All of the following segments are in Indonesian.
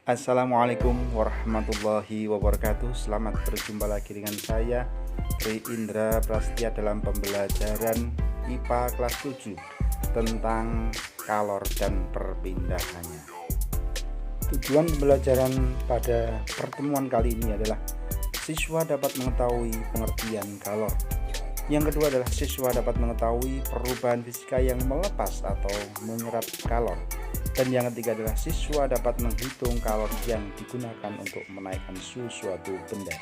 Assalamualaikum warahmatullahi wabarakatuh. Selamat berjumpa lagi dengan saya Tri Indra Prastia dalam pembelajaran IPA kelas 7 tentang kalor dan perpindahannya. Tujuan pembelajaran pada pertemuan kali ini adalah siswa dapat mengetahui pengertian kalor. Yang kedua adalah siswa dapat mengetahui perubahan fisika yang melepas atau menyerap kalor. Dan yang ketiga adalah siswa dapat menghitung kalor yang digunakan untuk menaikkan suhu suatu benda.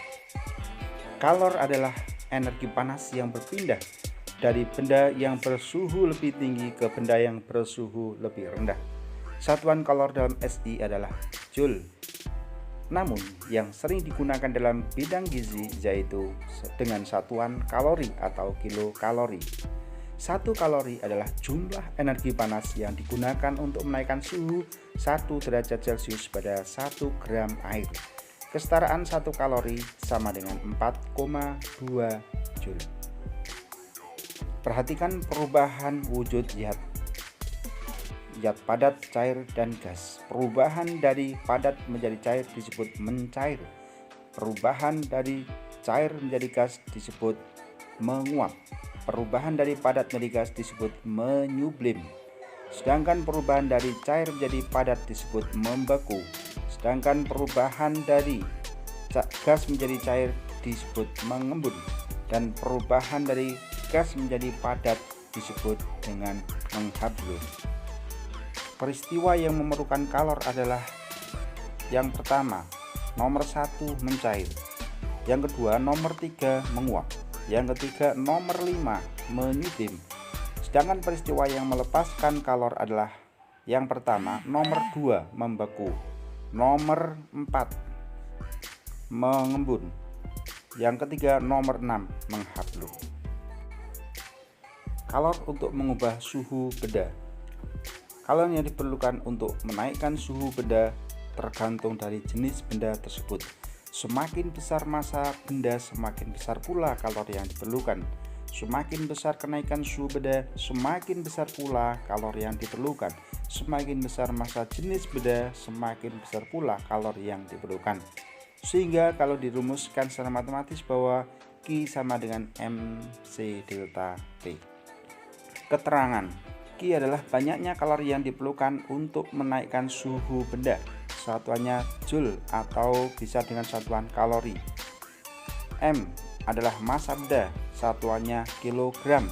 Kalor adalah energi panas yang berpindah dari benda yang bersuhu lebih tinggi ke benda yang bersuhu lebih rendah. Satuan kalor dalam SI adalah Joule. Namun yang sering digunakan dalam bidang gizi yaitu dengan satuan kalori atau kilokalori. 1 kalori adalah jumlah energi panas yang digunakan untuk menaikkan suhu 1 derajat Celcius pada 1 gram air. Kesetaraan 1 kalori sama dengan 4,2 Joule. Perhatikan perubahan wujud zat padat, cair, dan gas. Perubahan dari padat menjadi cair disebut mencair. Perubahan dari cair menjadi gas disebut menguap. Perubahan dari padat menjadi gas disebut menyublim. Sedangkan perubahan dari cair menjadi padat disebut membeku. Sedangkan perubahan dari gas menjadi cair disebut mengembun. Dan perubahan dari gas menjadi padat disebut dengan menghablur. Peristiwa yang memerlukan kalor adalah yang pertama, nomor 1 mencair. Yang kedua, nomor 3 menguap. Yang ketiga, nomor 5 menyublim. Sedangkan peristiwa yang melepaskan kalor adalah yang pertama, nomor 2 membeku, nomor 4 mengembun, yang ketiga nomor 6 menghablur. Kalor untuk mengubah suhu benda. Kalor yang diperlukan untuk menaikkan suhu benda tergantung dari jenis benda tersebut. Semakin besar massa benda, semakin besar pula kalor yang diperlukan. Semakin besar kenaikan suhu benda, semakin besar pula kalor yang diperlukan. Semakin besar massa jenis benda, semakin besar pula kalor yang diperlukan. Sehingga kalau dirumuskan secara matematis bahwa Q sama dengan MC delta T. Keterangan: Q adalah banyaknya kalor yang diperlukan untuk menaikkan suhu benda. Satuannya Joule atau bisa dengan satuan kalori. M adalah massa benda, satuannya kilogram.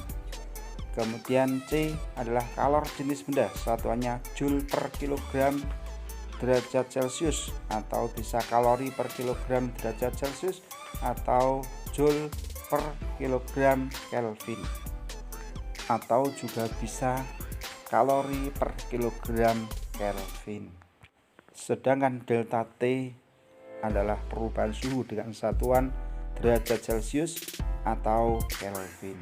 Kemudian C adalah kalor jenis benda, satuannya Joule per kilogram derajat Celcius atau bisa kalori per kilogram derajat Celcius atau Joule per kilogram Kelvin atau juga bisa kalori per kilogram Kelvin. Sedangkan delta T adalah perubahan suhu dengan satuan derajat Celcius atau Kelvin.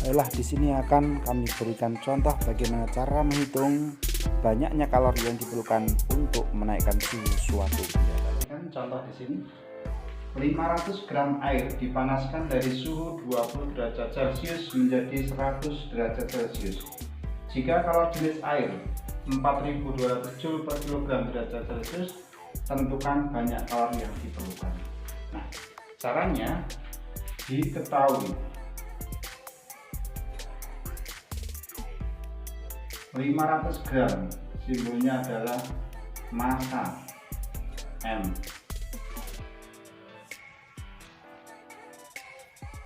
Baiklah, di sini akan kami berikan contoh bagaimana cara menghitung banyaknya kalori yang diperlukan untuk menaikkan suhu suatu benda. Contoh di sini, 500 gram air dipanaskan dari suhu 20 derajat Celcius menjadi 100 derajat Celcius. Jika kalor jenis air 4200 Joule per kilogram derajat Celcius, tentukan banyak kalor yang diperlukan. Nah, caranya diketahui. 500 gram simbolnya adalah massa M.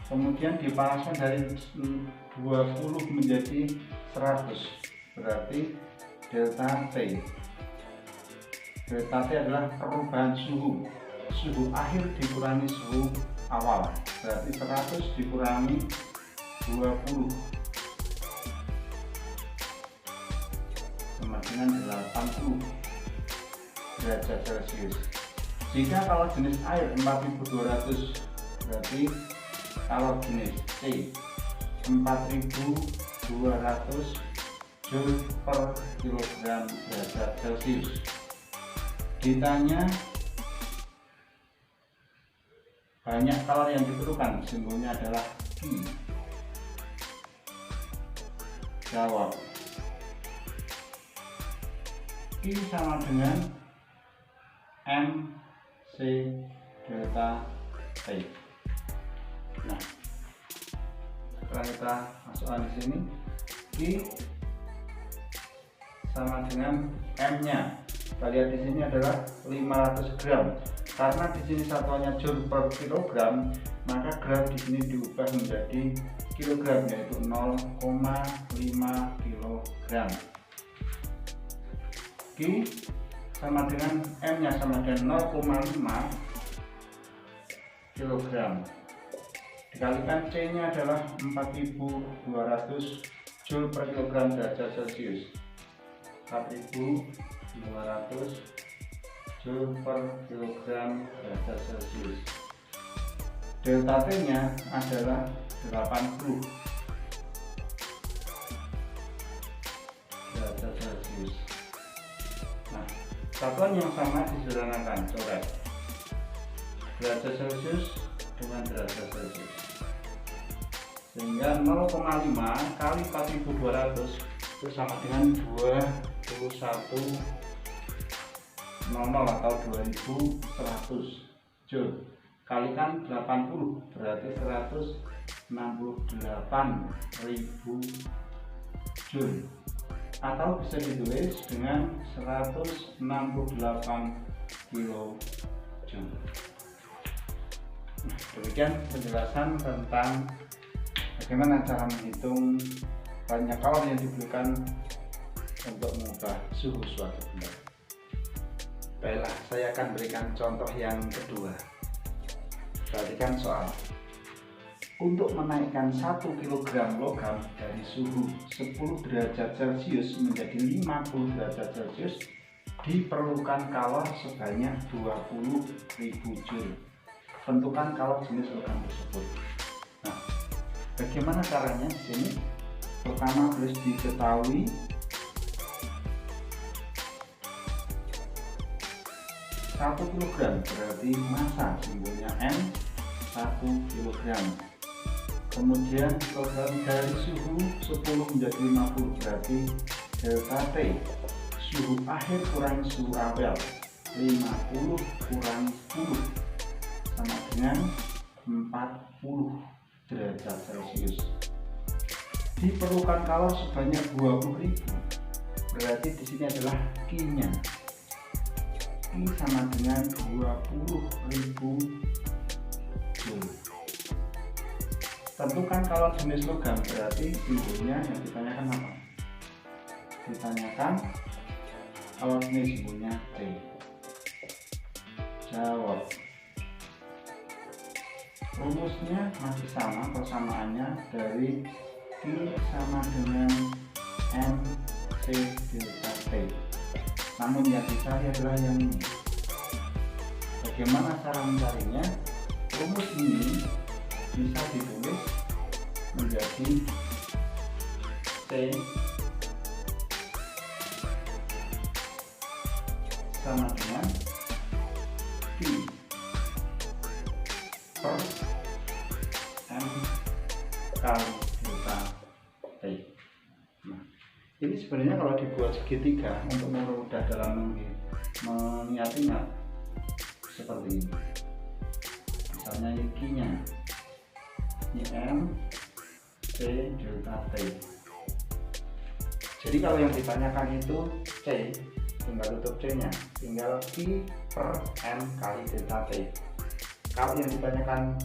Kemudian dipanaskan dari 20 menjadi 100, berarti delta T. Delta T adalah perubahan suhu. Suhu akhir dikurangi suhu awal, berarti 100 dikurangi 20 sama dengan 80 derajat Celcius. Jika kalor jenis air 4200, berarti kalor jenis C 4200 Joule per kilogram derajat Celcius. Ditanya banyak kalor yang diperlukan, simbolnya adalah Q. Jawab, Q sama dengan M C delta T. Nah, setelah kita masukkan di sini, Q sama dengan M-nya. Kita lihat di sini adalah 500 gram. Karena di sini satuannya joule per kilogram, maka gram di sini diubah menjadi kilogram, yaitu 0,5 kilogram. Q sama dengan M-nya sama dengan 0,5 kilogram. Dikalikan C-nya adalah 4200 joule per kilogram derajat Celcius. 4200 joule per kilogram derajat Celcius. Delta T-nya adalah 80 derajat Celcius. Nah, satuan yang sama disederhanakan, coret derajat Celcius dengan derajat Celcius, sehingga 0,5 kali 4200 itu sama dengan 2100 atau 2100 joule. Kalikan 80 berarti 168.000 joule, atau bisa ditulis dengan 168 kilojoule. Demikian penjelasan tentang bagaimana cara menghitung banyak kalor yang diperlukan untuk mengubah suhu suatu benda. Baiklah, saya akan berikan contoh yang kedua. Perhatikan soal. Untuk menaikkan 1 kg logam dari suhu 10 derajat Celcius menjadi 50 derajat Celcius diperlukan kalor sebanyak 20.000 joule. Tentukan kalor jenis logam tersebut. Nah, bagaimana caranya di sini? Pertama harus diketahui satu kilogram berarti massa, simbolnya M 1 kilogram. Kemudian kilogram dari suhu 10 menjadi 50 berarti delta T, suhu akhir kurangi suhu awal, 50 kurangi 10 sama dengan 40 derajat Celcius. Diperlukan kalor sebanyak 20.000, berarti di sini adalah Q-nya. Q sama dengan 20.000 joule. Tentukan kalor jenis logam, berarti simbolnya yang ditanyakan apa? Ditanyakan kalor jenis, simbolnya T. Jawab. Rumusnya masih sama, persamaannya dari Q sama dengan M C delta T. Namun yang dicari adalah yang ini. Bagaimana cara mencarinya? Rumus ini bisa ditulis menjadi C sama dengan Q per M kali delta T. Nah, ini sebenarnya kalau dibuat segitiga untuk mempermudah dalam mengingat-ingat seperti ini. Misalnya ini Q-nya, ini M C delta T. Jadi kalau yang ditanyakan itu C, tinggal tutup C-nya, tinggal Q per M kali delta T. Kalau yang ditanyakan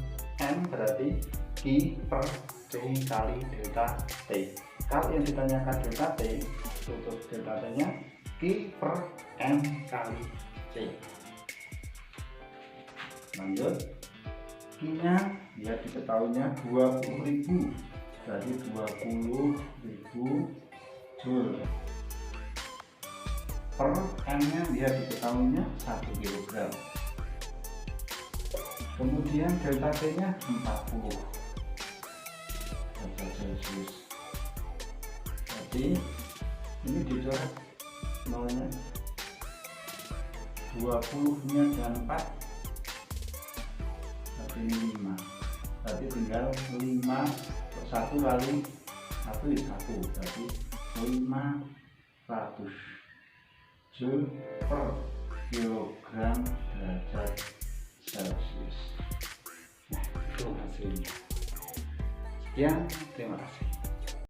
M berarti Q per C kali delta T. Kalau yang ditanyakan delta T, tutup delta T-nya, Q per M kali C. Lanjut, Q-nya ya diketahuinya 20.000, berarti 20.000 joule. Per M-nya dia diketahuinya 1 kg. Kemudian delta T-nya 40 derajat Celcius. Jadi ini dicoret nolnya, 20-nya dan 4, berarti ini 5. Berarti tinggal 5 per 1 kali 1 is 1, berarti 500 joule per kilogram derajat Celcius. Nah, itu hasilnya. Sekian, terima kasih.